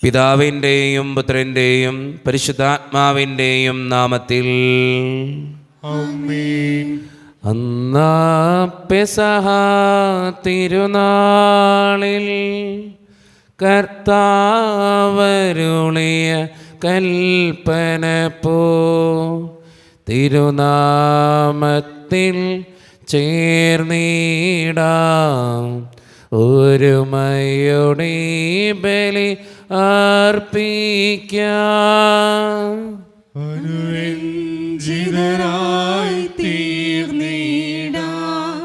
പിതാവിൻ്റെയും പുത്രൻ്റെയും പരിശുദ്ധാത്മാവിൻ്റെയും നാമത്തിൽ ആമേൻ. അന്നാ പെസഹ തിരുനാളിൽ കർത്താവരുളിയ കൽപ്പന പോ തിരുനാമത്തിൽ ചേർന്നിടാം ഒരുമയോടെ ബലി അർപ്പിക്കാം. അനുരഞ്ജിതരായി തീർന്നിടാം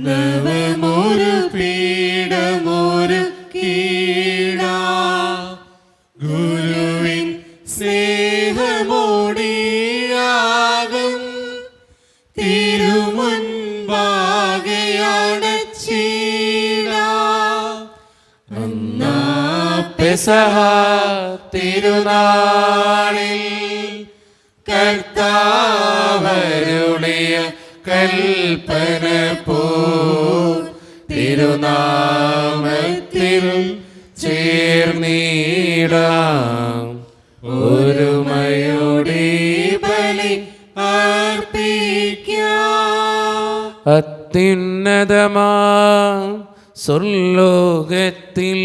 നവമൊരു പീഠമൊരു കീഴാം ഗുരുവിൻ സ്നേഹമോടിയാകും തിരുമുൻപാകെയടച്ചിടാം. അന്നാ പെസഹ തിരുനാളിൽ കർത്താവരുളിയ കൽപ്പന പോ തിരുനാമത്തിൽ ചേർന്നിടാം ഒരുമയോടെ ബലി അർപ്പിക്കാം. അത്യുന്നതമാ സ്വർലോകത്തിൽ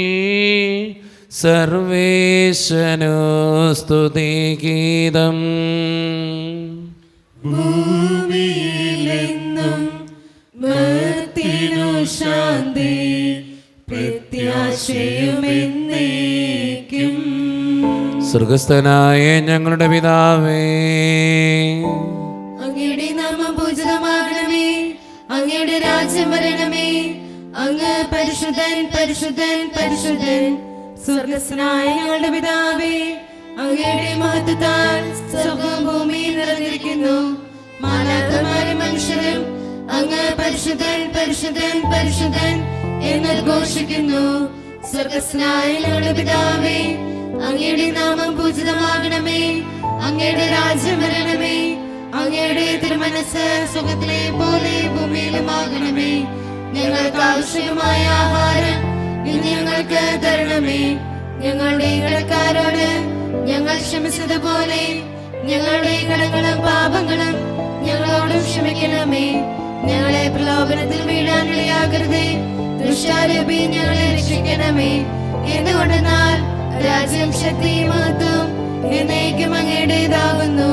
സർവേശനോ സ്തുതിഗീതം. ഭൂമിയിലെന്നും മർത്യനു ശാന്തി പ്രത്യാശയുമെന്നേക്കും. സ്വർഗസ്ഥനായ ഞങ്ങളുടെ പിതാവേ, അങ്ങയുടെ നാമം പൂജിതമാകണമേ, അങ്ങയുടെ രാജ്യം വരണമേ, അങ്ങ് പരിശുദ്ധൻ പരിശുദ്ധൻ പരിശുദ്ധൻ. സ്വർഗസ്ഥനായ ഞങ്ങളുടെ പിതാവേ, അങ്ങയുടെ മഹത്വത്താൽ സ്വർഗ്ഗവും ഭൂമിയും നിറഞ്ഞിരിക്കുന്നു. മാലാഖമാരും മനുഷ്യരും അങ്ങ് പരിശുദ്ധൻ പരിശുദ്ധൻ പരിശുദ്ധൻ എന്ന് ഘോഷിക്കുന്നു. സ്വർഗസ്ഥനായ ഞങ്ങളുടെ പിതാവേ, അങ്ങയുടെ നാമം പൂജിതമാകണമേ, അങ്ങയുടെ രാജ്യം വരണമേ, അങ്ങയുടെ തിരുമനസ്സ് സ്വർഗ്ഗത്തിലെ പോലെ ഭൂമിയിലുമാകണമേ. ഞങ്ങൾക്ക് ആവശ്യമായ ആഹാരം ഇന്ന് ഞങ്ങൾക്ക് തരണമേ. ഞങ്ങളുടെ കടക്കാരോട് ഞങ്ങൾ ക്ഷമിച്ചതുപോലെ ഞങ്ങളുടെ കടങ്ങളും പാപങ്ങളും ഞങ്ങളോടും ക്ഷമിക്കണമേ. ഞങ്ങളെ പ്രലോഭനത്തിൽ വീഴാനിടയാകരുതേ, ദുഷ്ടാരൂപി ഞങ്ങളെ രക്ഷിക്കണമേ. എന്തുകൊണ്ടെന്നാൽ രാജ്യം ശക്തി മഹത്വം എന്നേക്കും അങ്ങയുടേതാകുന്നു.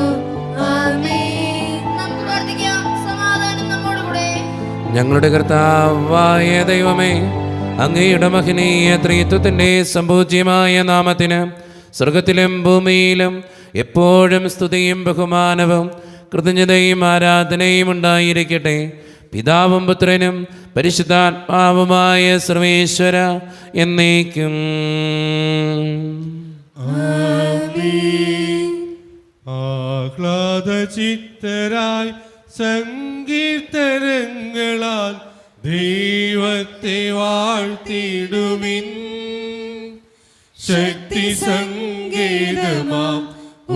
ആമേൻ. നമുക്ക് പ്രാർത്ഥിക്കാം. സമാധാനം നമ്മോടുകൂടെ. ഞങ്ങളുടെ കർത്താവായ ദൈവമേ, അങ്ങയുടെ മഹനീയ ത്രിത്വത്തിൻ്റെ സംപൂജ്യമായ നാമത്തിന് സ്വർഗത്തിലും ഭൂമിയിലും എപ്പോഴും സ്തുതിയും ബഹുമാനവും കൃതജ്ഞതയും ആരാധനയും ഉണ്ടായിരിക്കട്ടെ. പിതാവും പുത്രനും പരിശുദ്ധാത്മാവുമായ സർവേശ്വര എന്നേക്കും. ആമേൻ. ആഹ്ലാദചിത്തരായി സങ്കീർത്തനങ്ങളാൽ ദൈവത്തെ വാഴ്ത്തിടുവിൻ. ശക്തി സങ്കേതമാം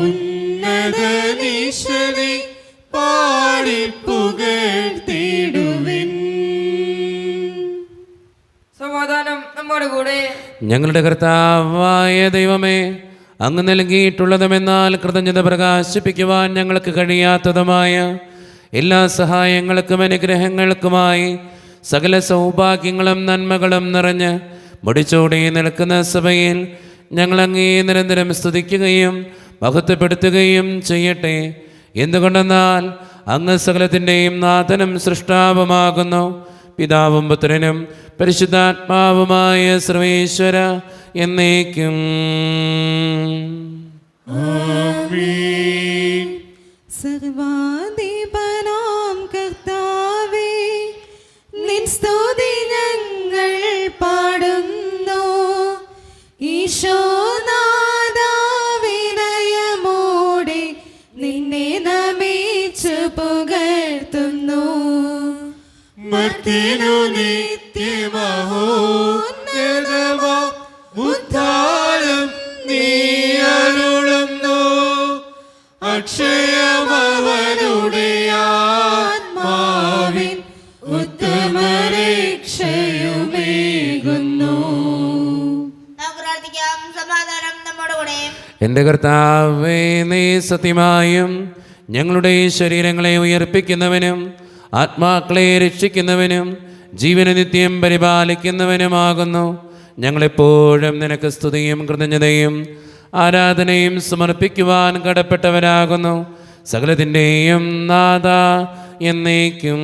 ഉന്നതനീശനെ പാടിപ്പുകഴ്ത്തിടുവിൻ. സമാധാനം നമ്മോട് കൂടെ. ഞങ്ങളുടെ കർത്താവായ ദൈവമേ, അങ്ങ് നൽകിയിട്ടുള്ളതുമെന്നാൽ കൃതജ്ഞത പ്രകാശിപ്പിക്കുവാൻ ഞങ്ങൾക്ക് കഴിയാത്തതുമായ എല്ലാ സഹായങ്ങൾക്കും അനുഗ്രഹങ്ങൾക്കുമായി സകല സൗഭാഗ്യങ്ങളും നന്മകളും നിറഞ്ഞ് മുടിച്ചോടി നിൽക്കുന്ന സഭയിൽ ഞങ്ങൾ അങ്ങേ നിരന്തരം സ്തുതിക്കുകയും മഹത്വപ്പെടുത്തുകയും ചെയ്യട്ടെ. എന്തുകൊണ്ടെന്നാൽ അങ്ങ് സകലത്തിൻ്റെയും നാഥനും സൃഷ്ടാവുമാകുന്നു. പിതാവും പുത്രനും പരിശുദ്ധാത്മാവുമായ സർവേശ്വര എന്നേക്കും. ആമേൻ. സർവാധിപനാം കർത്താവേ, നിൻ സ്തുതി ഞങ്ങൾ പാടുന്നു. ഈശോനാഥാ, വിനയമോടെ നിന്നെ നമിച്ചു പുകഴ്ത്തുന്നു. മർത്യനു നിത്യമഹോന്നതമാം ഉദ്ധാരം നീ അരുളുന്നു. അക്ഷയമവനുടെ ആത്മാവിൻ ഉത്തമരക്ഷയുമേകുന്നു. പ്രാർത്ഥിക്കാം. സമാധാനം നമ്മോടുകൂടെ. എൻ്റെ കർത്താവേ, നീ സത്യമായും ഞങ്ങളുടെ ശരീരങ്ങളെ ഉയർപ്പിക്കുന്നവനും ആത്മാക്കളെ രക്ഷിക്കുന്നവനും ജീവന നിത്യം പരിപാലിക്കുന്നവനുമാകുന്നു. ഞങ്ങളെപ്പോഴും നിനക്ക് സ്തുതിയും കൃതജ്ഞതയും ആരാധനയും സമർപ്പിക്കുവാൻ കടപ്പെട്ടവരാകുന്നു. സകലത്തിൻ്റെയും നാഥ എന്നേക്കും.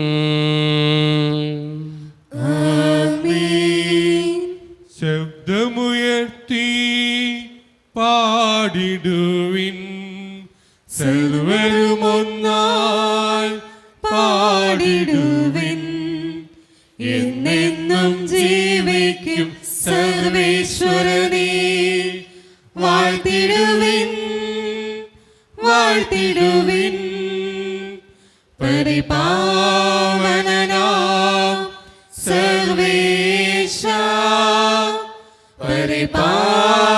ശബ്ദമുയർത്തി പാടിടുവിൻ, സർവരുമൊന്നായി പാടിടുവിൻ. എന്നെന്നും ജീവിക്കും സർവേശ്വരനെ വാഴ്ത്തിടുവിൻ, വാഴ്ത്തിടുവിൻ. പരിപാവനനാം സർവേശ, പരിപാവനനാം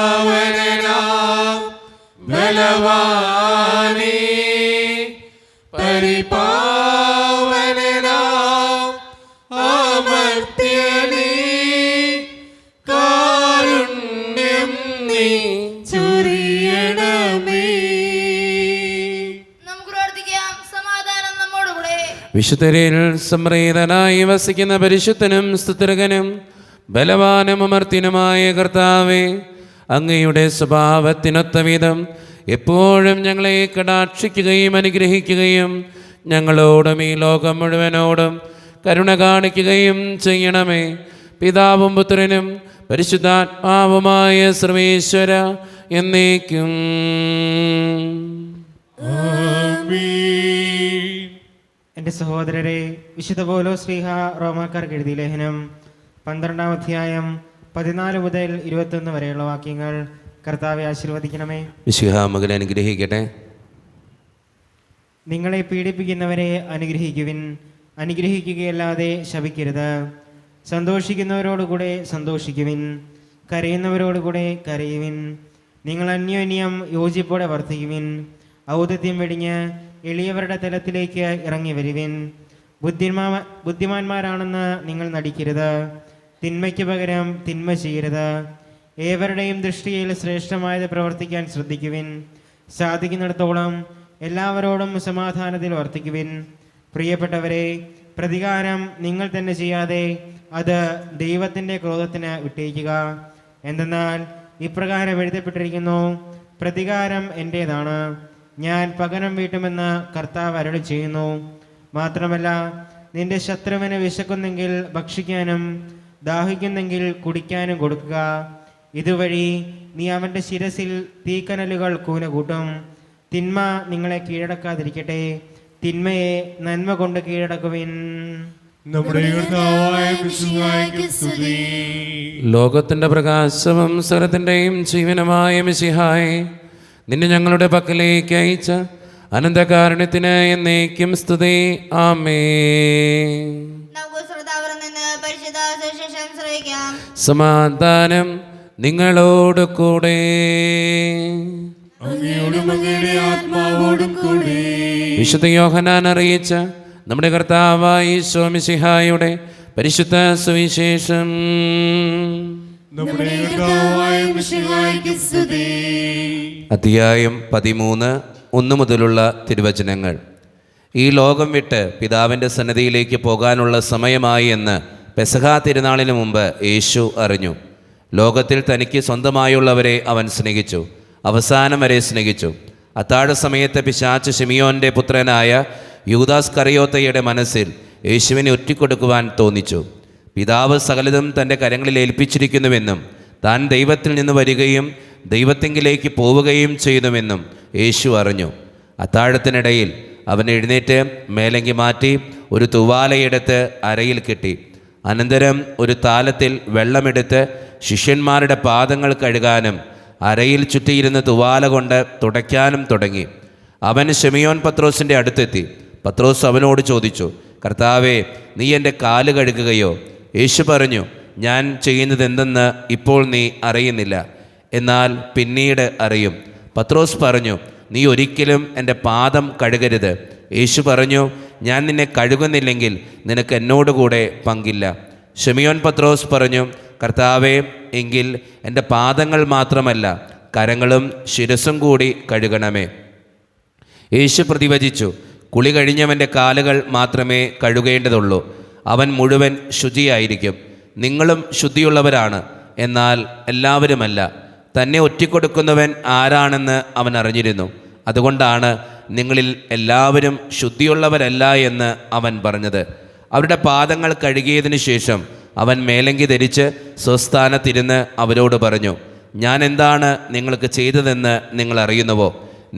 ബലവാനേ, പരിപാവനനാം അമർത്യനേ, കാരുണ്യം നീ ചൊരിയണമേ. നമുക്ക് പ്രാർത്ഥിക്കാം. സമാധാനം നമ്മോടുകൂടെ. വിശുദ്ധരിൽ സംപ്രീതനായി വസിക്കുന്ന പരിശുദ്ധനും സ്തുതിർഗനും ബലവാനും അമർത്യനുമായ കർത്താവേ, അങ്ങയുടെ സ്വഭാവത്തിനൊത്ത വിധം എപ്പോഴും ഞങ്ങളെ കടാക്ഷിക്കുകയും അനുഗ്രഹിക്കുകയും ഞങ്ങളോടും ഈ ലോകം മുഴുവനോടും കരുണ കാണിക്കുകയും ചെയ്യണമേ. പിതാവും പുത്രനും പരിശുദ്ധാത്മാവുമായ സർവേശ്വര എന്നേക്കും. എൻ്റെ സഹോദരരെ, വിശുദ്ധ പൗലോസ് ശ്ലീഹ റോമാക്കാർക്ക് എഴുതിയ ലേഖനം 12-ാം അധ്യായം 14 മുതൽ 21 വരെയുള്ള വാക്യങ്ങൾ കർത്താവെ ആശീർവദിക്കണമേ. മിശിഹാ മകനെ അനുഗ്രഹിക്കട്ടെ. നിങ്ങളെ പീഡിപ്പിക്കുന്നവരെ അനുഗ്രഹിക്കുവിൻ, അനുഗ്രഹിക്കുകയല്ലാതെ ശപിക്കരുത്. സന്തോഷിക്കുന്നവരോടുകൂടെ സന്തോഷിക്കുവിൻ, കരയുന്നവരോടുകൂടെ കരയുവിൻ. നിങ്ങൾ അന്യോന്യം യോജിപ്പോടെ വർദ്ധിക്കുവിൻ. ഔദത്യം വെടിഞ്ഞ് എളിയവരുടെ തലത്തിലേക്ക് ഇറങ്ങി വരുവിൻ. ബുദ്ധിമാന്മാരാണെന്ന് നിങ്ങൾ നടിക്കരുത്. തിന്മയ്ക്ക് പകരം തിന്മ ചെയ്യരുത്. ഏവരുടെയും ദൃഷ്ടിയിൽ ശ്രേഷ്ഠമായത് പ്രവർത്തിക്കാൻ ശ്രദ്ധിക്കുവിൻ. സാധിക്കുന്നിടത്തോളം എല്ലാവരോടും സമാധാനത്തിൽ വർത്തിക്കുവിൻ. പ്രിയപ്പെട്ടവരെ, പ്രതികാരം നിങ്ങൾ തന്നെ ചെയ്യാതെ അത് ദൈവത്തിൻ്റെ ക്രോധത്തിന് വിട്ടേക്കുക. എന്തെന്നാൽ ഇപ്രകാരം എഴുതപ്പെട്ടിരിക്കുന്നു, പ്രതികാരം എൻ്റേതാണ്, ഞാൻ പകരം വീട്ടുമെന്ന് കർത്താവ് അരുളി ചെയ്യുന്നു. മാത്രമല്ല, നിന്റെ ശത്രുവിന് വിശക്കുന്നെങ്കിൽ ഭക്ഷിക്കാനും ദാഹിക്കുന്നെങ്കിൽ കുടിക്കാനും കൊടുക്കുക. ഇതുവഴി നീ അവൻ്റെ ശിരസിൽ തീക്കനലുകൾ കൂന കൂട്ടും. തിന്മ നിങ്ങളെ കീഴടക്കാതിരിക്കട്ടെ, തിന്മയെ നന്മ കൊണ്ട് കീഴടക്കുവിൻ. നമ്മുടെ കർത്താവായ മിശിഹായ്ക്ക് സ്തുതി. ലോകത്തിൻ്റെ പ്രകാശവും സ്വരത്തിൻ്റെയും ജീവനുമായ മിശിഹായെ, നിന്നെ ഞങ്ങളുടെ പക്കലേക്ക് അയച്ച അനന്തകാരുണ്യത്തിന് എന്നേക്കും സ്തുതി. ആമേൻ. നമുക്ക് ശ്രോതാവരിൽ നിന്ന് പരിശുദ്ധ സുവിശേഷം ശ്രവിക്കാം. സമാധാനം നിങ്ങളോട് കൂടെ. അങ്ങയോടും അങ്ങയുടെ ആത്മാവോടും കൂടെ. വിശുദ്ധ യോഹന്നാൻ അറിയിച്ച നമ്മുടെ കർത്താവായ ഈശോ മിശിഹായുടെ പരിശുദ്ധ സുവിശേഷം. നമ്മുടെ കർത്താവായ മിശിഹായ്ക്ക് സ്തുതി. അധ്യായം 13 1 മുതലുള്ള തിരുവചനങ്ങൾ. ഈ ലോകം വിട്ട് പിതാവിൻ്റെ സന്നിധിയിലേക്ക് പോകാനുള്ള സമയമായി എന്ന് പെസഹാ തിരുനാളിന് മുമ്പ് യേശു അറിഞ്ഞു. ലോകത്തിൽ തനിക്ക് സ്വന്തമായുള്ളവരെ അവൻ സ്നേഹിച്ചു, അവസാനം വരെ സ്നേഹിച്ചു. അത്താഴ സമയത്ത് പിശാച് ശിമിയോൻ്റെ പുത്രനായ യൂദാസ് കറിയോത്തയുടെ മനസ്സിൽ യേശുവിനെ ഒറ്റിക്കൊടുക്കുവാൻ തോന്നിച്ചു. പിതാവ് സകലതും തൻ്റെ കരങ്ങളിൽ ഏൽപ്പിച്ചിരിക്കുന്നുവെന്നും താൻ ദൈവത്തിൽ നിന്ന് വരികയും ദൈവത്തെങ്കിലേക്ക് പോവുകയും ചെയ്യുന്നുവെന്നും യേശു അറിഞ്ഞു. അത്താഴത്തിനിടയിൽ അവൻ എഴുന്നേറ്റ് മേലങ്കി മാറ്റി ഒരു തുവാലയെടുത്ത് അരയിൽ കെട്ടി. അനന്തരം ഒരു താലത്തിൽ വെള്ളമെടുത്ത് ശിഷ്യന്മാരുടെ പാദങ്ങൾ കഴുകാനും അരയിൽ ചുറ്റിയിരുന്ന തുവാല കൊണ്ട് തുടയ്ക്കാനും തുടങ്ങി. അവൻ ശിമിയോൻ പത്രോസിൻ്റെ അടുത്തെത്തി. പത്രോസ് അവനോട് ചോദിച്ചു, കർത്താവേ, നീ എൻ്റെ കാല് കഴുകുകയോ? യേശു പറഞ്ഞു, ഞാൻ ചെയ്യുന്നത് എന്തെന്ന് ഇപ്പോൾ നീ അറിയുന്നില്ല, എന്നാൽ പിന്നീട് അറിയും. പത്രോസ് പറഞ്ഞു, നീ ഒരിക്കലും എൻ്റെ പാദം കഴുകരുത്. യേശു പറഞ്ഞു, ഞാൻ നിന്നെ കഴുകുന്നില്ലെങ്കിൽ നിനക്ക് എന്നോടുകൂടെ പങ്കില്ല. ശിമിയോൻ പത്രോസ് പറഞ്ഞു, കർത്താവേ, എങ്കിൽ എൻ്റെ പാദങ്ങൾ മാത്രമല്ല കരങ്ങളും ശിരസും കൂടി കഴുകണമേ. യേശു പ്രതിവചിച്ചു, കുളി കഴിഞ്ഞവൻ്റെ കാലുകൾ മാത്രമേ കഴുകേണ്ടതുള്ളൂ, അവൻ മുഴുവൻ ശുചിയായിരിക്കും. നിങ്ങളും ശുദ്ധിയുള്ളവരാണ്, എന്നാൽ എല്ലാവരുമല്ല. തന്നെ ഒറ്റിക്കൊടുക്കുന്നവൻ ആരാണെന്ന് അവൻ അറിഞ്ഞിരുന്നു. അതുകൊണ്ടാണ് നിങ്ങളിൽ എല്ലാവരും ശുദ്ധിയുള്ളവരല്ല എന്ന് അവൻ പറഞ്ഞത്. അവരുടെ പാദങ്ങൾ കഴുകിയതിനു ശേഷം അവൻ മേലങ്കി ധരിച്ച് സ്വസ്ഥാനത്തിരുന്ന് അവരോട് പറഞ്ഞു, ഞാൻ എന്താണ് നിങ്ങൾക്ക് ചെയ്തതെന്ന് നിങ്ങൾ അറിയുന്നുവോ?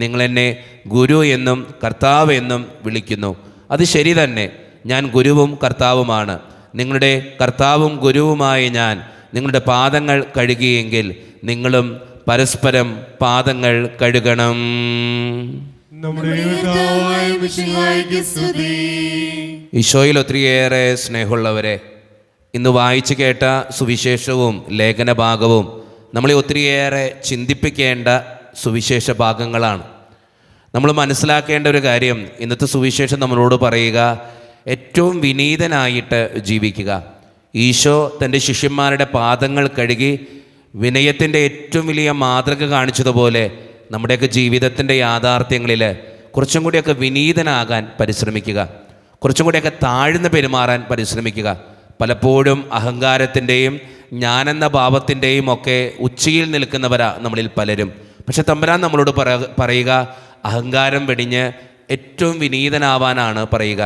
നിങ്ങളെന്നെ ഗുരു എന്നും കർത്താവ് എന്നും വിളിക്കുന്നു. അത് ശരി തന്നെ, ഞാൻ ഗുരുവും കർത്താവുമാണ്. നിങ്ങളുടെ കർത്താവും ഗുരുവുമായ ഞാൻ നിങ്ങളുടെ പാദങ്ങൾ കഴുകിയെങ്കിൽ നിങ്ങളും പരസ്പരം പാദങ്ങൾ കഴുകണം. നമ്മുടെ കർത്താവായ മിശിഹായ്ക്ക് സ്തുതി. ഈശോയിൽ ഒത്തിരിയേറെ സ്നേഹമുള്ളവരെ, ഇന്ന് വായിച്ചു കേട്ട സുവിശേഷവും ലേഖനഭാഗവും നമ്മളെ ഒത്തിരിയേറെ ചിന്തിപ്പിക്കേണ്ട സുവിശേഷ ഭാഗങ്ങളാണ്. നമ്മൾ മനസ്സിലാക്കേണ്ട ഒരു കാര്യം, ഇന്നത്തെ സുവിശേഷം നമ്മളോട് പറയുക, ഏറ്റവും വിനീതനായിട്ട് ജീവിക്കുക. ഈശോ തൻ്റെ ശിഷ്യന്മാരുടെ പാദങ്ങൾ കഴുകി വിനയത്തിൻ്റെ ഏറ്റവും വലിയ മാതൃക കാണിച്ചതുപോലെ നമ്മുടെയൊക്കെ ജീവിതത്തിൻ്റെ യാഥാർത്ഥ്യങ്ങളിൽ കുറച്ചും കൂടിയൊക്കെ വിനീതനാകാൻ പരിശ്രമിക്കുക, കുറച്ചും കൂടിയൊക്കെ താഴ്ന്ന് പെരുമാറാൻ പരിശ്രമിക്കുക. പലപ്പോഴും അഹങ്കാരത്തിൻ്റെയും ഞാനെന്ന ഭാവത്തിൻ്റെയും ഒക്കെ ഉച്ചിയിൽ നിൽക്കുന്നവരാ നമ്മളിൽ പലരും. പക്ഷെ തമ്പുരാൻ നമ്മളോട് പറയുക, അഹങ്കാരം വെടിഞ്ഞ് ഏറ്റവും വിനീതനാവാനാണ് പറയുക.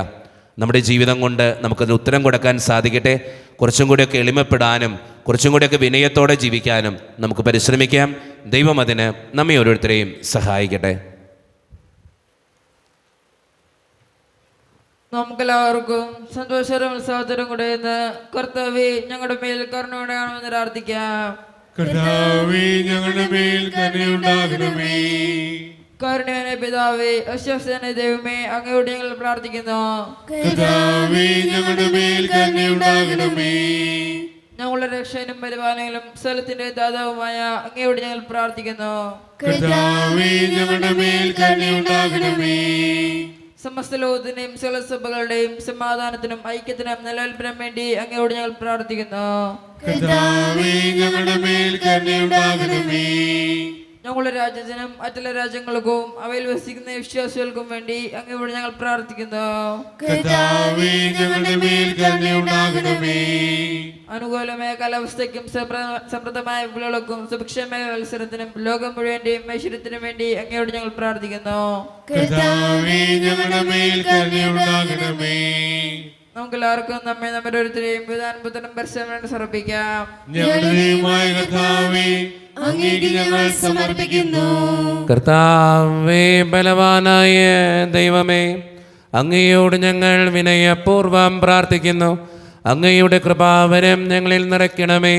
നമ്മുടെ ജീവിതം കൊണ്ട് നമുക്കതിന് ഉത്തരം കൊടുക്കാൻ സാധിക്കട്ടെ. കുറച്ചും കൂടിയൊക്കെ എളിമപ്പെടാനും കുറച്ചും കൂടിയൊക്കെ വിനയത്തോടെ ജീവിക്കാനും നമുക്ക് പരിശ്രമിക്കാം. ദൈവം അതിന് നമ്മെ ഓരോരുത്തരെയും സഹായിക്കട്ടെ. നമുക്കെല്ലാവർക്കും സന്തോഷവും ഉത്സാഹത്തോടും കൂടെ ഇന്ന് കർത്താവേ ഞങ്ങളുടെ മേൽ കരുണയോടെയാണെന്ന് പ്രാർത്ഥിക്കാം. കർത്താവേ, ഞങ്ങളുടെ മേൽ കരുണയുണ്ടാകണമേ. കാരുണ്യവാനായ പിതാവേ, അശ്വസ്തനായ ദൈവമേ, അങ്ങയോട് ഞങ്ങൾ പ്രാർത്ഥിക്കുന്നു. കർത്താവേ, ഞങ്ങളുടെ മേൽ കരുണയുണ്ടാകണമേ. ഞങ്ങളുടെ രക്ഷകനും പരിപാലകനും സ്ഥലത്തിന്റെ ദാതാവുമായ അങ്ങയോട് ഞങ്ങൾ പ്രാർത്ഥിക്കുന്നു. കർത്താവേ, ഞങ്ങളുടെ മേൽ കരുണയുണ്ടാകണമേ. സമസ്ത ലോകത്തിന്റെയും സകല സഭകളുടെയും സമാധാനത്തിനും ഐക്യത്തിനും നിലനിൽപ്പിനും വേണ്ടി അങ്ങയോട് ഞങ്ങൾ പ്രാർത്ഥിക്കുന്നു. കർത്താവേ, ഞങ്ങളുടെ മേൽ കരുണയുണ്ടാകണമേ. ഞങ്ങളുടെ രാജ്യത്തിനും മറ്റുള്ള രാജ്യങ്ങൾക്കും അവയിൽ വസിക്കുന്ന വിശ്വാസികൾക്കും വേണ്ടി അങ്ങയോട് ഞങ്ങൾ പ്രാർത്ഥിക്കുന്നു. കർത്താവേ, ഞങ്ങളുടെ മേൽ കരുണയുണ്ടാകണമേ. അനുകൂലമായ കാലാവസ്ഥയ്ക്കും സമൃദ്ധമായ വിളകൾക്കും സുഭിക്ഷമായ മത്സരത്തിനും ലോകം മുഴുവന്റെയും ഐശ്വര്യത്തിനും വേണ്ടി അങ്ങയോട് ഞങ്ങൾ പ്രാർത്ഥിക്കുന്നു. കർത്താവേ, ഞങ്ങളുടെ മേൽ കരുണയുണ്ടാകണമേ. നമുക്കെല്ലാവർക്കും നമ്മെ ഓരോരുത്തരെയും പിതാനും പരിശ്രമം സമർപ്പിക്കാം. ഞങ്ങളുടെ ദൈവമായ കർത്താവേ, അങ്ങേക്ക് ഞങ്ങൾ സമർപ്പിക്കുന്നു. കർത്താവേ, ബലവാനായ ദൈവമേ, അങ്ങയോട് ഞങ്ങൾ വിനയപൂർവം പ്രാർത്ഥിക്കുന്നു. അങ്ങയുടെ കൃപാവരം ഞങ്ങളിൽ നിറയ്ക്കണമേ.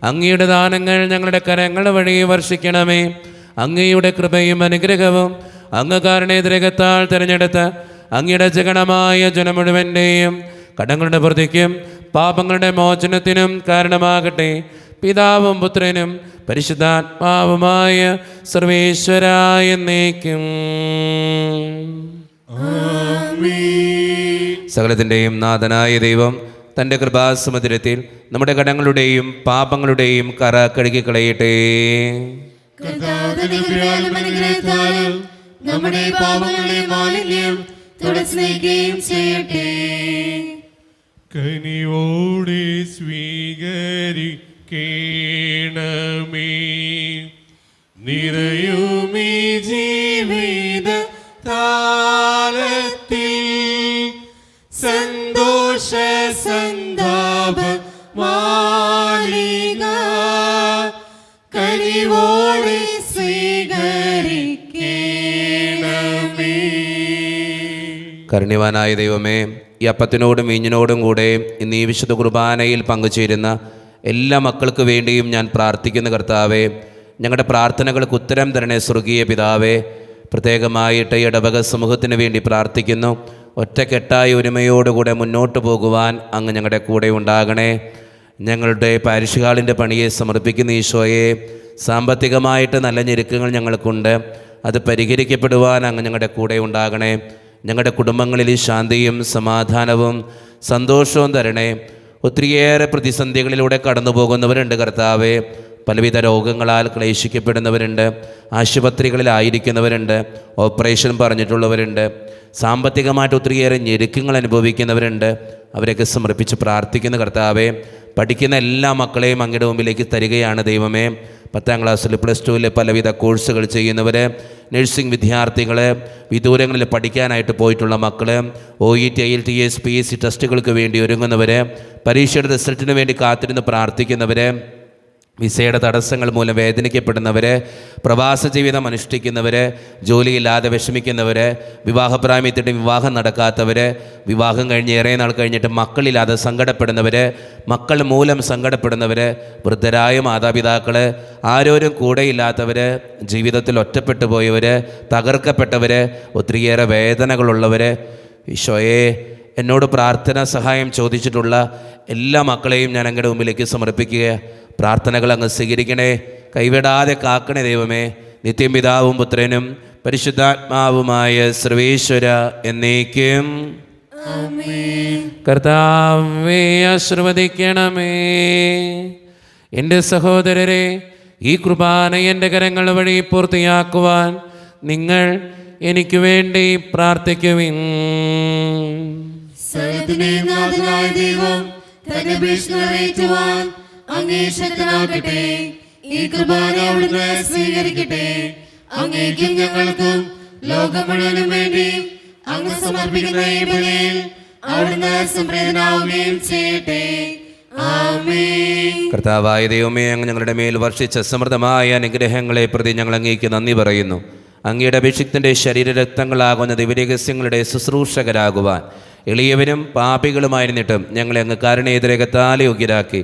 അങ്ങയുടെ ദാനങ്ങൾ ഞങ്ങളുടെ കരങ്ങൾ വഴി വർഷിക്കണമേ. അങ്ങയുടെ കൃപയും അനുഗ്രഹവും അങ്ങ് കാരുണ്യതിരകത്താൽ തിരഞ്ഞെടുത്ത അങ്ങയുടെ ജഗണമായ ജനം മുഴുവൻ്റെയും കടങ്ങളുടെ പ്രതിക്കും പാപങ്ങളുടെ മോചനത്തിനും കാരണമാകട്ടെ. പിതാവും പുത്രനും പരിശുദ്ധാത്മാവുമായ സർവേശ്വരായ എന്നേക്കും. സകലത്തിൻ്റെയും നാഥനായ ദൈവം തൻ്റെ കൃപാസമുദ്രത്തിൽ നമ്മുടെ കടങ്ങളുടെയും പാപങ്ങളുടെയും കറ കഴുകിക്കളയട്ടെ. നമ്മുടെ പാപങ്ങളുടെ മാലിന്യം തുടച്ചുനീക്കുകയും ചെയ്യട്ടെ. കനിവോടെ സ്വീകരിക്കണമേ. നിറയുമീ ജീവിത താലത്തിൽ സന്തോഷ സന്താപ മാലിക കനിവോടെ സ്വീകരിക്കണമേ. കരുണ്യവാനായ ദൈവമേ, ഈ അപ്പത്തിനോടും വീഞ്ഞിനോടും കൂടെ ഇന്ന് ഈ വിശുദ്ധ കുർബാനയിൽ പങ്കുചേരുന്ന എല്ലാ മക്കൾക്ക് വേണ്ടിയും ഞാൻ പ്രാർത്ഥിക്കുന്ന കർത്താവേ, ഞങ്ങളുടെ പ്രാർത്ഥനകൾക്ക് ഉത്തരം തരണേ സ്വർഗീയ പിതാവേ. പ്രത്യേകമായിട്ട് ഈ ഇടവക സമൂഹത്തിന് വേണ്ടി പ്രാർത്ഥിക്കുന്നു. ഒറ്റക്കെട്ടായ ഒരുമയോടുകൂടെ മുന്നോട്ട് പോകുവാൻ അങ്ങ് ഞങ്ങളുടെ കൂടെ ഉണ്ടാകണേ. ഞങ്ങളുടെ പാരിഷ് ഹാളിൻ്റെ പണിയെ സമർപ്പിക്കുന്ന ഈശോയെ, സാമ്പത്തികമായിട്ട് നല്ല ഞെരുക്കങ്ങൾ ഞങ്ങൾക്കുണ്ട്. അത് പരിഹരിക്കപ്പെടുവാൻ അങ്ങ് ഞങ്ങളുടെ കൂടെ ഉണ്ടാകണേ. ഞങ്ങളുടെ കുടുംബങ്ങളിൽ ശാന്തിയും സമാധാനവും സന്തോഷവും തരണേ. ഒത്തിരിയേറെ പ്രതിസന്ധികളിലൂടെ കടന്നു പോകുന്നവരുണ്ട് കർത്താവേ. പലവിധ രോഗങ്ങളാൽ ക്ലേശിക്കപ്പെടുന്നവരുണ്ട്, ആശുപത്രികളിലായിരിക്കുന്നവരുണ്ട്, ഓപ്പറേഷൻ പറഞ്ഞിട്ടുള്ളവരുണ്ട്, സാമ്പത്തികമായിട്ട് ഒത്തിരിയേറെ ഞെരുക്കങ്ങൾ അനുഭവിക്കുന്നവരുണ്ട്. അവരെയൊക്കെ സമർപ്പിച്ച് പ്രാർത്ഥിക്കുന്ന കർത്താവേ. പഠിക്കുന്ന എല്ലാ മക്കളെയും അങ്ങയുടെ മുമ്പിലേക്ക് തരികയാണ് ദൈവമേ. 10ാം ക്ലാസ്സിൽ +2 പലവിധ കോഴ്സുകൾ ചെയ്യുന്നവർ, നഴ്സിംഗ് വിദ്യാർത്ഥികൾ, വിദൂരങ്ങളിൽ പഠിക്കാനായിട്ട് പോയിട്ടുള്ള മക്കൾ, OET, IELTS, PSC ടെസ്റ്റുകൾക്ക് വേണ്ടി ഒരുങ്ങുന്നവർ, പരീക്ഷയുടെ റിസൾട്ടിന് വേണ്ടി കാത്തിരുന്ന് പ്രാർത്ഥിക്കുന്നവർ, വിസയുടെ തടസ്സങ്ങൾ മൂലം വേദനിക്കപ്പെടുന്നവർ, പ്രവാസ ജീവിതം അനുഷ്ഠിക്കുന്നവർ, ജോലിയില്ലാതെ വിഷമിക്കുന്നവർ, വിവാഹപ്രായമെത്തിയിട്ട് വിവാഹം നടക്കാത്തവർ, വിവാഹം കഴിഞ്ഞ് ഏറെ നാൾ കഴിഞ്ഞിട്ട് മക്കളില്ലാതെ സങ്കടപ്പെടുന്നവർ, മക്കൾ മൂലം സങ്കടപ്പെടുന്നവർ, വൃദ്ധരായ മാതാപിതാക്കൾ, ആരോരും കൂടെയില്ലാത്തവർ, ജീവിതത്തിൽ ഒറ്റപ്പെട്ടു പോയവർ, തകർക്കപ്പെട്ടവർ, ഒത്തിരിയേറെ വേദനകളുള്ളവർ, ഈശോയെ എന്നോട് പ്രാർത്ഥനാ സഹായം ചോദിച്ചിട്ടുള്ള എല്ലാ മക്കളെയും ഞാൻ അങ്ങയുടെ മുമ്പിലേക്ക് സമർപ്പിക്കുക. പ്രാർത്ഥനകൾ അങ്ങ് സ്വീകരിക്കണേ, കൈവിടാതെ കാക്കണേ ദൈവമേ. നിത്യം പിതാവും പുത്രനും പരിശുദ്ധാത്മാവുമായ സർവേശ്വര എന്നേക്കും. കർത്താവേ ആശീർവദിക്കണമേ. എൻ്റെ സഹോദരരെ, ഈ കുർബാന എൻ്റെ കരങ്ങൾ വഴി പൂർത്തിയാക്കുവാൻ നിങ്ങൾ എനിക്ക് വേണ്ടി പ്രാർത്ഥിക്കുവിൻ. സകലത്തിന്റെയും നാഥനായ ദൈവം തന്റെ ഭീഷണി നിറവേറ്റുവാൻ അങ്ങേ ശക്തനാകട്ടെ. ഈ കുർബാന അവിടുന്ന് സ്വീകരിക്കട്ടെ. അങ്ങേക്കും ഞങ്ങൾക്കും ലോകം മുഴുവനും വേണ്ടി അങ്ങ് സമർപ്പിക്കുന്ന ഈ ബലിയിൽ അവിടുന്ന് സംപ്രീതനാവുകയും ചെയ്യട്ടെ. ആമേൻ. കർത്താവായ ദൈവമേ, അങ്ങ് ഞങ്ങളുടെ മേൽ വർഷിച്ച സമൃദ്ധമായ അനുഗ്രഹങ്ങളെ പ്രതി ഞങ്ങൾ അങ്ങേക്ക് നന്ദി പറയുന്നു. അങ്ങയുടെ അഭിഷിക്തൻ്റെ ശരീരരക്തങ്ങളാകുന്ന ദിവ്യരഹസ്യങ്ങളുടെ ശുശ്രൂഷകരാകുവാൻ എളിയവരും പാപികളുമായിരുന്നിട്ടും ഞങ്ങളെ അങ്ങ് കാരുണ്യേതരകത്താൽ യോഗ്യരാക്കി.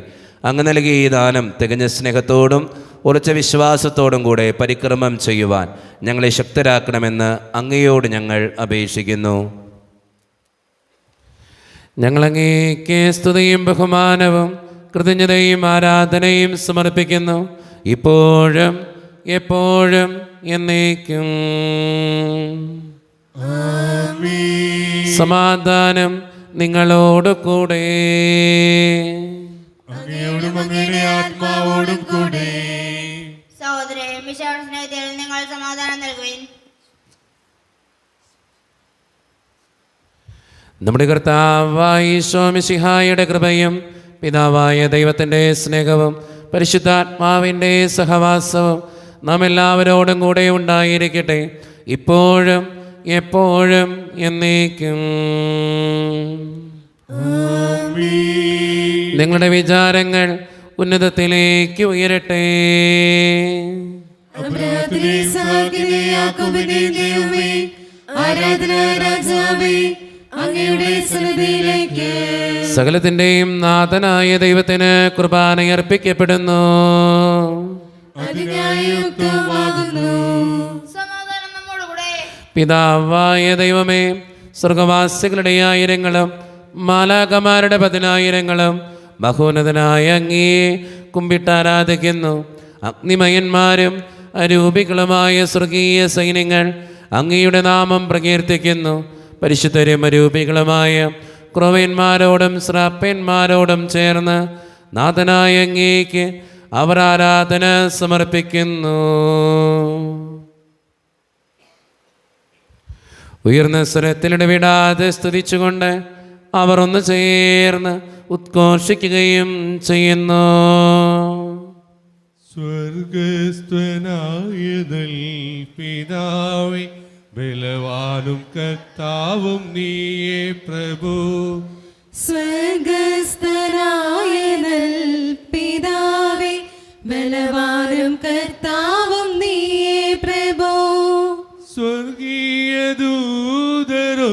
അങ്ങ് നൽകിയ ഈ ദാനം തികഞ്ഞ സ്നേഹത്തോടും ഉറച്ച വിശ്വാസത്തോടും കൂടെ പരിക്രമം ചെയ്യുവാൻ ഞങ്ങളെ ശക്തരാക്കണമെന്ന് അങ്ങയോട് ഞങ്ങൾ അപേക്ഷിക്കുന്നു. ഞങ്ങളങ്ങേക്ക് സ്തുതിയും ബഹുമാനവും കൃതജ്ഞതയും ആരാധനയും സമർപ്പിക്കുന്നു, ഇപ്പോഴും എപ്പോഴും എന്നേക്കും. സമാധാനം നിങ്ങളോട് കൂടെ. അങ്ങയോടും അങ്ങയുടെ ആത്മാവോടും കൂടെ. സഹോദരരെ, മിശിഹായുടെ സ്നേഹത്തിൽ നിങ്ങൾ സമാധാനം നൽകുവിൻ. നമ്മുടെ കർത്താവായ ഈശോ മിശിഹായുടെ കൃപയും പിതാവായ ദൈവത്തിൻ്റെ സ്നേഹവും പരിശുദ്ധാത്മാവിൻ്റെ സഹവാസവും നാം എല്ലാവരോടും കൂടെ ഉണ്ടായിരിക്കട്ടെ, ഇപ്പോഴും എപ്പോഴും എന്നേക്കും. നിങ്ങളുടെ വിചാരങ്ങൾ ഉന്നതത്തിലേക്ക് ഉയരട്ടെ. അബ്രാഹത്തിലെ ഇസ്ഹാക്കിലെ യാക്കോബിന്റെ ദൈവമേ, ആരാധന രാജാവേ, അങ്ങയുടെ സന്നിധിയിലേക്ക് സകലത്തിൻ്റെയും നാഥനായ ദൈവത്തിന് കുർബാന അർപ്പിക്കപ്പെടുന്നു. അതിനായുക്തമാകുന്നു. സമാധാനം നമ്മോടുകൂടെ. പിതാവായ ദൈവമേ, സ്വർഗവാസികളുടെ ആയിരങ്ങളും മാലാകമാരുടെ 10,000ങ്ങളും മഹോന്നതനായ അങ്ങയെ കുമ്പിട്ടാരാധിക്കുന്നു. അഗ്നിമയന്മാരും അരൂപികളുമായ സ്വർഗീയ സൈന്യങ്ങൾ അങ്ങയുടെ നാമം പ്രകീർത്തിക്കുന്നു. പരിശുദ്ധരും അരൂപികളുമായ ക്രോവന്മാരോടും ശ്രാപ്പന്മാരോടും ചേർന്ന് നാഥനായ അങ്ങേക്ക് അവർ ആരാധന സമർപ്പിക്കുന്നു. ഉയർന്ന സ്വരത്തിലിടവിടാതെ സ്തുതിച്ചുകൊണ്ട് അവർ ഒന്ന് ചേർന്ന് ഉദ്ഘോഷിക്കുകയും ചെയ്യുന്നു. സ്വർഗസ്ഥനായതൽ പിതാവേ, ബലവാനും കർത്താവും നീയേ പ്രഭു. സ്വർഗസ്ഥനായനൽ പിതാവേ, ബലവാനും കർത്താവും നീയേ പ്രഭു. സ്വർഗീയ ദൂതരൊന്നു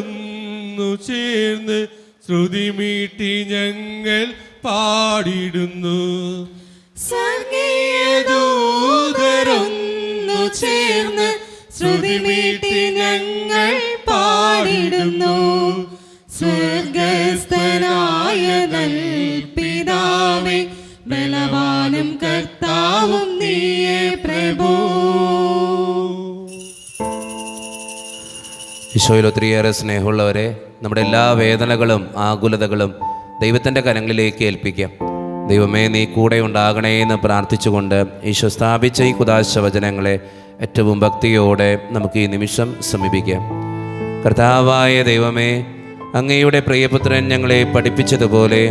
ചേർന്ന് ശ്രുതിമീട്ടി ഞങ്ങൾ പാടിടുന്നു. സ്വർഗീയ ദൂതരൊന്നു ചേർന്ന് ശ്രുതിമീട്ടി ഞങ്ങൾ പാടിടുന്നു. സ്വർഗസ്ഥനായ നൽ പിതാവേ, ബലവാനും കർത്താവും നീയേ പ്രഭു. ഈശോയിൽ ഒത്തിരിയേറെ സ്നേഹമുള്ളവരെ, നമ്മുടെ എല്ലാ വേദനകളും ആകുലതകളും ദൈവത്തിൻ്റെ കരങ്ങളിലേക്ക് ഏൽപ്പിക്കാം. ദൈവമേ, നീ കൂടെ ഉണ്ടാകണേ എന്ന് പ്രാർത്ഥിച്ചുകൊണ്ട് ഈശോ സ്ഥാപിച്ച ഈ കുദാശ വചനങ്ങളെ ഏറ്റവും ഭക്തിയോടെ നമുക്ക് ഈ നിമിഷം സമീപിക്കാം. കർത്താവായ ദൈവമേ, അങ്ങയുടെ പ്രിയപുത്രൻ ഞങ്ങളെ പഠിപ്പിച്ചതുപോലെ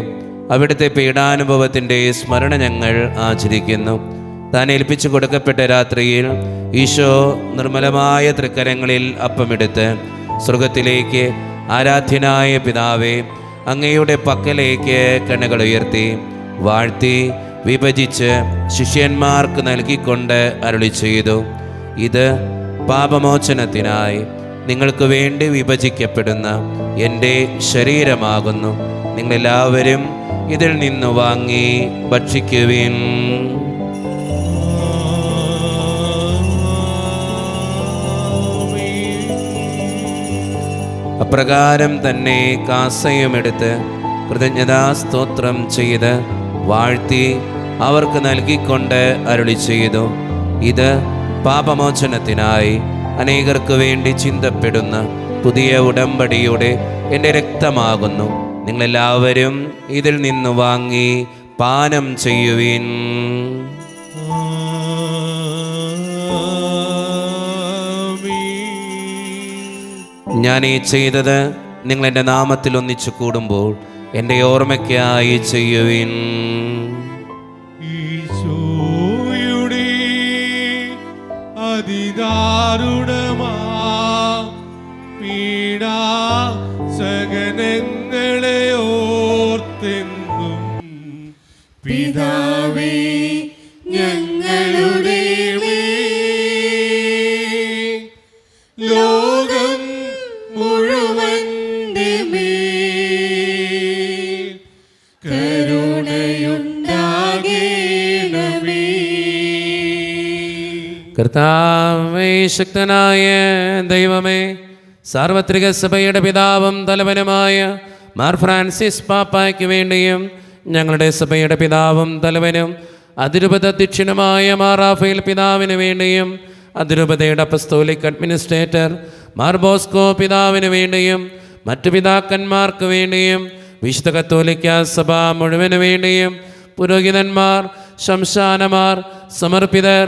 അവിടുത്തെ പീഡാനുഭവത്തിൻ്റെ സ്മരണ ഞങ്ങൾ ആചരിക്കുന്നു. താൻ ഏൽപ്പിച്ചു കൊടുക്കപ്പെട്ട രാത്രിയിൽ ഈശോ നിർമ്മലമായ തൃക്കരങ്ങളിൽ അപ്പമെടുത്ത് സ്വർഗത്തിലേക്ക് ആരാധ്യനായ പിതാവേ, അങ്ങയുടെ പക്കലേക്ക് കണ്ണുകൾ ഉയർത്തി വാഴ്ത്തി വിഭജിച്ച് ശിഷ്യന്മാർക്ക് നൽകിക്കൊണ്ട് അരുളി ചെയ്തു, ഇത് പാപമോചനത്തിനായി നിങ്ങൾക്ക് വേണ്ടി വിഭജിക്കപ്പെടുന്ന എൻ്റെ ശരീരമാകുന്നു. നിങ്ങളെല്ലാവരും ഇതിൽ നിന്ന് വാങ്ങി ഭക്ഷിക്കുവിൻ. അപ്രകാരം തന്നെ കാസയുമെടുത്ത് കൃതജ്ഞതാസ്തോത്രം ചെയ്ത് വാഴ്ത്തി അവർക്ക് നൽകിക്കൊണ്ട് അരുളി ചെയ്തു, ഇത് പാപമോചനത്തിനായി അനേകർക്ക് വേണ്ടി ചിന്തപ്പെടുന്ന പുതിയ ഉടമ്പടിയുടെ എൻ്റെ രക്തമാകുന്നു. നിങ്ങളെല്ലാവരും ഇതിൽ നിന്ന് വാങ്ങി പാനം ചെയ്യുവിൻ. ഞാൻ ഈ ചെയ്തത് നിങ്ങൾ എൻ്റെ നാമത്തിൽ ഒന്നിച്ചു കൂടുമ്പോൾ എൻ്റെ ഓർമ്മയ്ക്കായി ചെയ്യുവിൻ. ഈശോയുടെ അതിദാരുണമാ പീഡാ സഹനങ്ങളെ ഓർത്തെന്നും പിതാവേ, ഞങ്ങളുടെ ലോകം മുഴുവന്റെ മേൽ കരുണയുണ്ടാകേണമേ. കർത്താവേ, ശക്തനായ ദൈവമേ, സാർവത്രിക സഭയുടെ പിതാവും തലവനുമായ മാർ ഫ്രാൻസിസ് പാപ്പായ്ക്ക് വേണ്ടിയും ഞങ്ങളുടെ സഭയുടെ പിതാവും തലവനും അതിരൂപത അധ്യക്ഷനുമായ മാർ റാഫേൽ പിതാവിന് വേണ്ടിയും അതിരൂപതയുടെ അപ്പസ്തോലിക് അഡ്മിനിസ്ട്രേറ്റർ മാർ ബോസ്കോ പിതാവിന് വേണ്ടിയും മറ്റു പിതാക്കന്മാർക്ക് വേണ്ടിയും വിശുദ്ധ കത്തോലിക്ക സഭ മുഴുവന് വേണ്ടിയും പുരോഹിതന്മാർ, ശംശാനമാർ, സമർപ്പിതർ,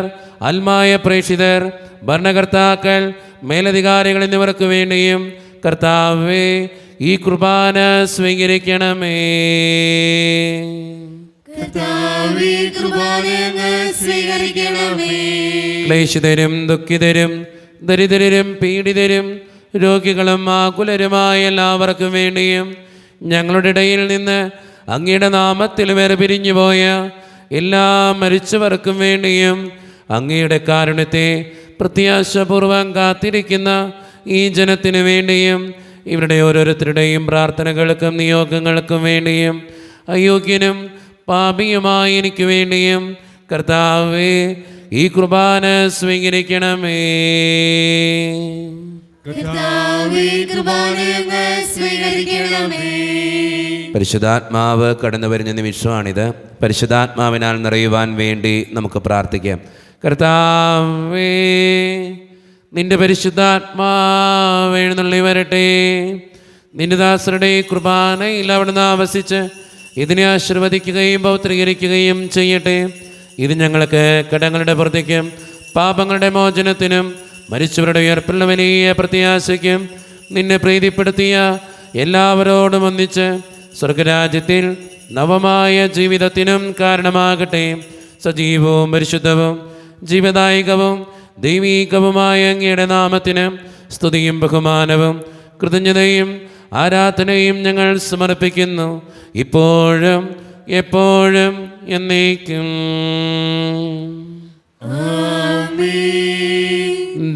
ആത്മായ പ്രേക്ഷിതർ, ഭരണകർത്താക്കൾ, മേലധികാരികൾ എന്നിവർക്ക് വേണ്ടിയും കർത്താവേ, ഈ കുർബാന സ്വീകരിക്കണമേ. കർത്താവേ, കുർബാന സ്വീകരിക്കണമേ. ക്ലേശിതരും ദുഃഖിതരും ദരിദ്രരും പീഡിതരും രോഗികളും ആകുലരുമായ എല്ലാവർക്കും വേണ്ടിയും ഞങ്ങളുടെ ഇടയിൽ നിന്ന് അങ്ങയുടെ നാമത്തിൽ വേർപിരിഞ്ഞു പോയ എല്ലാ മരിച്ചവർക്കും വേണ്ടിയും അങ്ങയുടെ കാരുണ്യത്തെ പ്രത്യാശപൂർവം കാത്തിരിക്കുന്ന ഈ ജനത്തിനു വേണ്ടിയും ഇവരുടെ ഓരോരുത്തരുടെയും പ്രാർത്ഥനകൾക്കും നിയോഗങ്ങൾക്കും വേണ്ടിയും അയോഗ്യനും പാപിയുമായി എനിക്ക് വേണ്ടിയും കർത്താവേ, ഈ കുർബാന സ്വീകരിക്കണമേ. കർത്താവേ, കുർബാന സ്വീകരിക്കണമേ. പരിശുദ്ധാത്മാവ് കടന്നു വരുന്ന നിമിഷമാണിത്. പരിശുദ്ധാത്മാവിനാൽ നിറയുവാൻ വേണ്ടി നമുക്ക് പ്രാർത്ഥിക്കാം. കർത്താവേ, നിന്റെ പരിശുദ്ധാത്മാവ് എഴുന്നള്ളി വരട്ടെ. നിന്റെ ദാസരുടെ കുർബാനയിൽ അവിടുന്ന് ആവസിച്ച് ഇതിനെ ആശീർവദിക്കുകയും പൗത്രീകരിക്കുകയും ചെയ്യട്ടെ. ഇത് ഞങ്ങൾക്ക് കടങ്ങളുടെ പ്രതിക്കും പാപങ്ങളുടെ മോചനത്തിനും മരിച്ചവരുടെ ഉയർപ്പിലുള്ള വലിയ പ്രത്യാശയ്ക്കും നിന്നെ പ്രീതിപ്പെടുത്തിയ എല്ലാവരോടും ഒന്നിച്ച് സ്വർഗരാജ്യത്തിൽ നവമായ ജീവിതത്തിനും കാരണമാകട്ടെ. സജീവവും പരിശുദ്ധവും ജീവദായകവും ദൈവീകവുമായ അങ്ങയുടെ നാമത്തിന് സ്തുതിയും ബഹുമാനവും കൃതജ്ഞതയും ആരാധനയും ഞങ്ങൾ സമർപ്പിക്കുന്നു, ഇപ്പോഴും എപ്പോഴും എന്നേക്കും.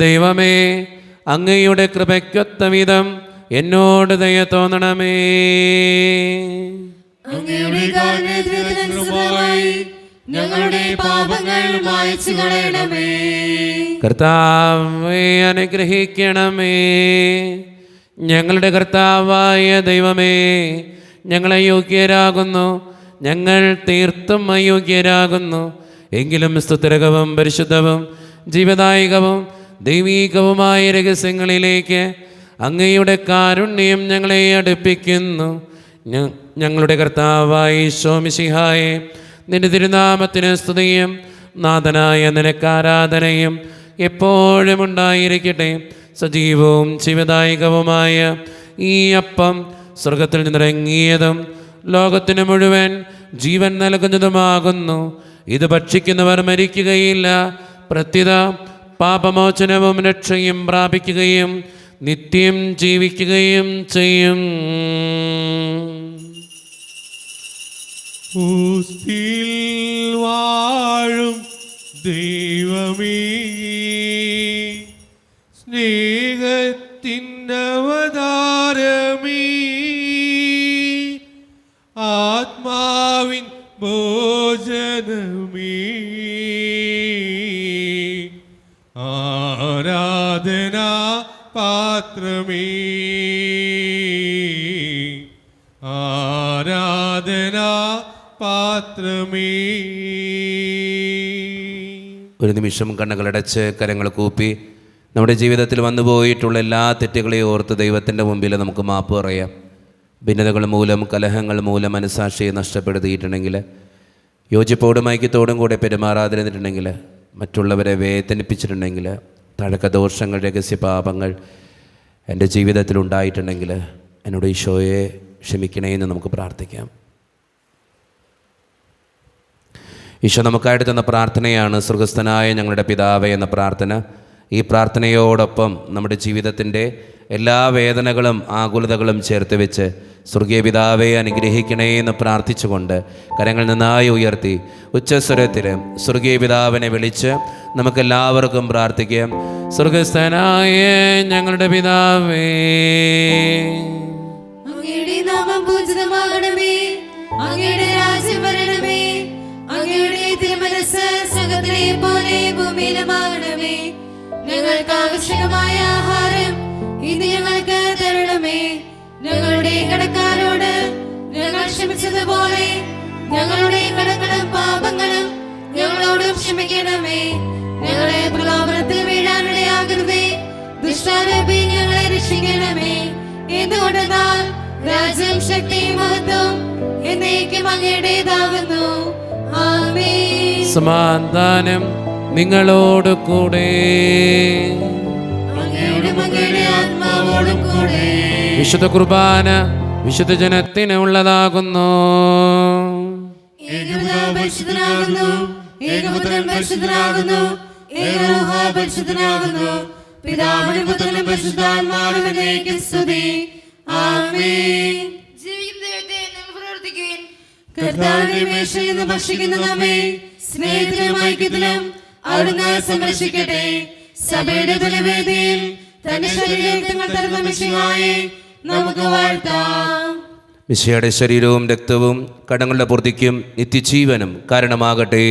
ദൈവമേ, അങ്ങയുടെ കൃപയ്ക്കൊത്ത വിധം എന്നോട് ദയ തോന്നണമേ. അങ്ങയുടെ കാരുണ്യത്തിനനുസൃതമായി ഞങ്ങളുടെ പാപങ്ങൾ മായ്ച്ചു കളയണമേ. കർത്താവേ, അനുഗ്രഹിക്കണമേ. ഞങ്ങളുടെ കർത്താവായ ദൈവമേ, ഞങ്ങൾ അയോഗ്യരാകുന്നു, ഞങ്ങൾ തീർത്തും അയോഗ്യരാകുന്നു. എങ്കിലും സ്തുതിരകവും പരിശുദ്ധവും ജീവദായകവും ദൈവീകവുമായ രഹസ്യങ്ങളിലേക്ക് അങ്ങയുടെ കാരുണ്യം ഞങ്ങളെ അടുപ്പിക്കുന്നു. ഞങ്ങളുടെ കർത്താവായ ഈശോ മിശിഹായെ, നിന്റെ തിരുനാമത്തിന് സ്തുതിയും നാഥനായ നിനക്ക് ആരാധനയും എപ്പോഴും ഉണ്ടായിരിക്കട്ടെ. സജീവവും ജീവദായകവുമായ ഈ അപ്പം സ്വർഗത്തിൽ നിന്നിറങ്ങിയതും ലോകത്തിന് മുഴുവൻ ജീവൻ നൽകുന്നതുമാകുന്നു. ഇത് ഭക്ഷിക്കുന്നവർ മരിക്കുകയില്ല, പ്രത്യുത പാപമോചനവും രക്ഷയും പ്രാപിക്കുകയും നിത്യം ജീവിക്കുകയും ചെയ്യും. ഊസ്തിയിൽ വാഴും ദൈവമേ, സ്നേഹത്തിനവതാരമേ, ആത്മാവിൻ ഭോജനമേ, ആരാധനാ പാത്രമേ, ആരാധനാ പാത്രമേ. ഒരു നിമിഷം കണ്ണുകളടച്ച് കരങ്ങൾ കൂപ്പി നമ്മുടെ ജീവിതത്തിൽ വന്നുപോയിട്ടുള്ള എല്ലാ തെറ്റുകളെയും ഓർത്ത് ദൈവത്തിൻ്റെ മുമ്പിൽ നമുക്ക് മാപ്പ് പറയാം. ഭിന്നതകൾ മൂലം, കലഹങ്ങൾ മൂലം മനസ്സാക്ഷിയെ നഷ്ടപ്പെടുത്തിയിട്ടുണ്ടെങ്കിൽ, യോജിപ്പോടും ഐക്യത്തോടും കൂടെ പെരുമാറാതിരുന്നിട്ടുണ്ടെങ്കിൽ, മറ്റുള്ളവരെ വേദനിപ്പിച്ചിട്ടുണ്ടെങ്കിൽ, തഴക്കദോഷങ്ങൾ, രഹസ്യപാപങ്ങൾ എൻ്റെ ജീവിതത്തിൽ ഉണ്ടായിട്ടുണ്ടെങ്കിൽ എന്നോട് ഈശോയെ ക്ഷമിക്കണേ എന്ന് നമുക്ക് പ്രാർത്ഥിക്കാം. ഈശോ നമുക്കായിട്ട് തന്ന പ്രാർത്ഥനയാണ് സ്വർഗസ്ഥനായ ഞങ്ങളുടെ പിതാവേ എന്ന പ്രാർത്ഥന. ഈ പ്രാർത്ഥനയോടൊപ്പം നമ്മുടെ ജീവിതത്തിൻ്റെ എല്ലാ വേദനകളും ആകുലതകളും ചേർത്ത് വെച്ച് സ്വർഗീയ പിതാവെ അനുഗ്രഹിക്കണേ എന്ന് പ്രാർത്ഥിച്ചുകൊണ്ട് കരങ്ങൾ നന്നായി ഉയർത്തി ഉച്ചസ്വരത്തിൽ സ്വർഗീയ പിതാവിനെ വിളിച്ച് നമുക്കെല്ലാവർക്കും പ്രാർത്ഥിക്കാം. സ്വർഗസ്ഥനായ ഞങ്ങളുടെ പിതാവേ, അങ്ങയുടെ നാമം പൂജിതമാകണമേ, അങ്ങയുടെ രാജ്യം വരണമേ, അങ്ങയുടെ തിരുമനസ്സ് സ്വർഗ്ഗത്തിലെ പോലെ ഭൂമിയിലുമാകണമേ. ഞങ്ങൾക്ക് ആവശ്യമായ ആഹാരം ഇന്ന് ഞങ്ങൾക്ക് തരണമേ. ഞങ്ങളുടെ കടക്കാരോട് ഞങ്ങൾ ക്ഷമിച്ചതുപോലെ ഞങ്ങളുടെ കടങ്ങളും പാപങ്ങളും ഞങ്ങളോടും ക്ഷമിക്കണമേ. ഞങ്ങളെ പ്രലോഭനത്തിൽ വീഴാനിടയാകരുതേ, ദുഷ്ടാരൂപി ഞങ്ങളെ രക്ഷിക്കണമേ. എന്തുകൊണ്ടെന്നാൽ രാജ്യം, ശക്തിയും മഹത്വം എന്നേക്കും അങ്ങയുടേതാകുന്നു. ആമേൻ. സമാധാനം നിങ്ങളോട് കൂടെ. അങ്ങയുടെ ആത്മാവോടും കൂടെ. വിശുദ്ധ കുർബാന വിശുദ്ധ ജനത്തിന് ഉള്ളതാകുന്നു. ഏകപിതാവ് പരിശുദ്ധനാകുന്നു, ഏകപുത്രൻ പരിശുദ്ധനാകുന്നു, ഏകരൂഹ പരിശുദ്ധനാകുന്നു. പിതാവിനും പുത്രനും പരിശുദ്ധാത്മാവിനും എന്നേക്കും സ്തുതി. ആമേൻ. ജീവിക്കുന്ന ദൈവത്തെ നിങ്ങൾ പ്രവർത്തിക്കുവിൻ. കർത്താവിന്റെ മേശയിൽ നിന്ന് ഭക്ഷിക്കുന്ന നമ്മെ സ്നേഹത്തിലും ഐക്യത്തിലും അവിടുന്ന് സംരക്ഷിക്കട്ടെ. സഭയുടെ ബലിവേദിയിൽ തന്റെ ശരീരങ്ങൾ തരുന്ന മിശിഹായെ നമുക്ക് വാഴ്ത്താം. മിശിഹായുടെ ശരീരവും രക്തവും കടങ്ങളുടെ പൂർത്തിക്കും നിത്യജീവനും കാരണമാകട്ടെ.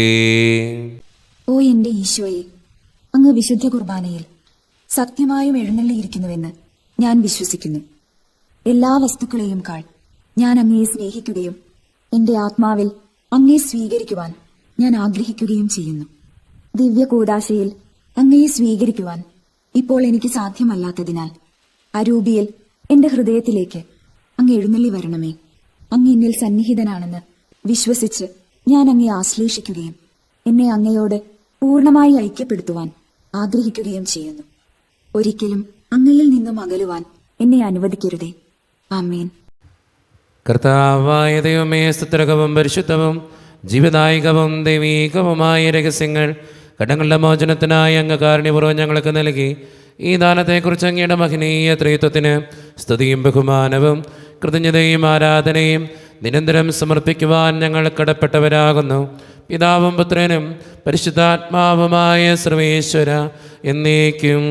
ഓ എന്റെ ഈശോയെ, അങ്ങ് വിശുദ്ധ കുർബാനയിൽ സത്യമായും എഴുന്നള്ളിയിരിക്കുന്നുവെന്ന് ഞാൻ വിശ്വസിക്കുന്നു. എല്ലാ വസ്തുക്കളെയും കാൾ ഞാൻ അങ്ങയെ സ്നേഹിക്കുകയും എന്റെ ആത്മാവിൽ അങ്ങയെ സ്വീകരിക്കുവാൻ ഞാൻ ആഗ്രഹിക്കുകയും ചെയ്യുന്നു. ദിവ്യ കൂദാശയിൽ അങ്ങയെ സ്വീകരിക്കുവാൻ ഇപ്പോൾ എനിക്ക് സാധ്യമല്ലാത്തതിനാൽ അരൂപിയിൽ എന്റെ ഹൃദയത്തിലേക്ക് അങ്ങ് എഴുന്നള്ളി വരണമേ. അങ്ങ് എന്നിൽ സന്നിഹിതനാണെന്ന് വിശ്വസിച്ച് ഞാൻ അങ്ങയെ ആശ്ലേഷിക്കുകയും എന്നെ അങ്ങയോട് പൂർണ്ണമായി ഐക്യപ്പെടുത്തുവാൻ ആഗ്രഹിക്കുകയും ചെയ്യുന്നു. ഒരിക്കലും അങ്ങയിൽ നിന്നും അകലുവാൻ എന്നെ അനുവദിക്കരുതേ. ആമേൻ. കർത്താവായ ദൈവമേ, സ്തുത്യർഹവും പരിശുദ്ധവും ജീവദായകവും ദൈവീകവുമായ രഹസ്യങ്ങൾ കടങ്ങളുടെ മോചനത്തിനായി അങ്ങ് കാരുണ്യപൂർവ്വം ഞങ്ങൾക്ക് നൽകി. ഈ ദാനത്തെക്കുറിച്ച് അങ്ങയുടെ മഹനീയ ത്രിത്വത്തിന് സ്തുതിയും ബഹുമാനവും കൃതജ്ഞതയും ആരാധനയും നിരന്തരം സമർപ്പിക്കുവാൻ ഞങ്ങൾ കടപ്പെട്ടവരാകുന്നു. പിതാവും പുത്രനും പരിശുദ്ധാത്മാവുമായ സർവേശ്വര എന്നേക്കും.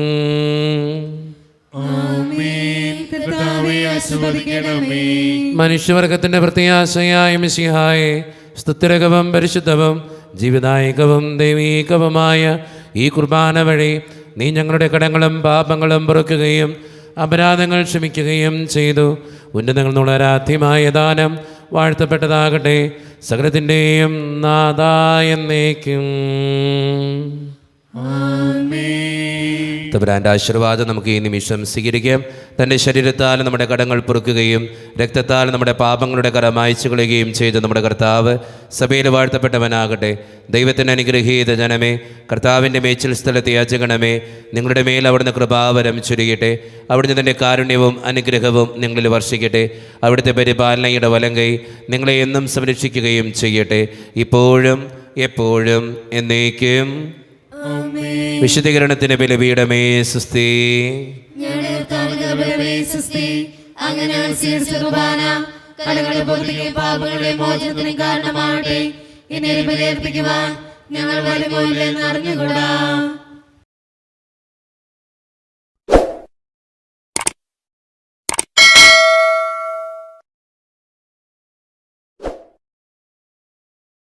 മനുഷ്യവർഗത്തിന്റെ പ്രത്യാശയായ മിശിഹായെ, സ്തുത്യർഹവും പരിശുദ്ധവും ജീവദായകവും ദൈവീകവുമായ ഈ കുർബാന വഴി നീ ഞങ്ങളുടെ കടങ്ങളും പാപങ്ങളും പൊറുക്കുകയും അപരാധങ്ങൾ ക്ഷമിക്കുകയും ചെയ്തു. ഉന്നതങ്ങൾ ആരാധ്യമായ ദാനം വാഴ്ത്തപ്പെട്ടതാകട്ടെ. സകലത്തിൻ്റെയും നാഥാ എന്നേക്കും. ആമേൻ. തമ്പുരാന്റെ ആശീർവാദം നമുക്ക് ഈ നിമിഷം സ്വീകരിക്കാം. തൻ്റെ ശരീരത്താൽ നമ്മുടെ കടങ്ങൾ പൊറുക്കുകയും രക്തത്താൽ നമ്മുടെ പാപങ്ങളുടെ കര മായ്ച്ചു കളയുകയും ചെയ്ത നമ്മുടെ കർത്താവ് സഭയിൽ വാഴ്ത്തപ്പെട്ടവനാകട്ടെ. ദൈവത്തിന് അനുഗ്രഹീത ജനമേ, കർത്താവിൻ്റെ മേച്ചിൽ സ്ഥലത്തെ യാചകണമേ, നിങ്ങളുടെ മേൽ അവിടുന്ന് കൃപാവരം ചുരുകട്ടെ. അവിടുന്ന് തൻ്റെ കാരുണ്യവും അനുഗ്രഹവും നിങ്ങളിൽ വർഷിക്കട്ടെ. അവിടുത്തെ പരിപാലനയുടെ വലങ്കൈ നിങ്ങളെ എന്നും സംരക്ഷിക്കുകയും ചെയ്യട്ടെ, ഇപ്പോഴും എപ്പോഴും എന്നേക്കും. വിശുദ്ധീകരണത്തിന് ബലിപീഠമേ സുസ്തി. കടങ്ങളുടെ പൊറുതിക്കും പാപങ്ങളുടെ മോചനത്തിനും കാരണമാവട്ടെ. ഇനി ബലിയർപ്പിക്കുവാൻ ഞങ്ങൾ വരുമോ ഇല്ലെന്ന് അറിഞ്ഞുകൂടാ.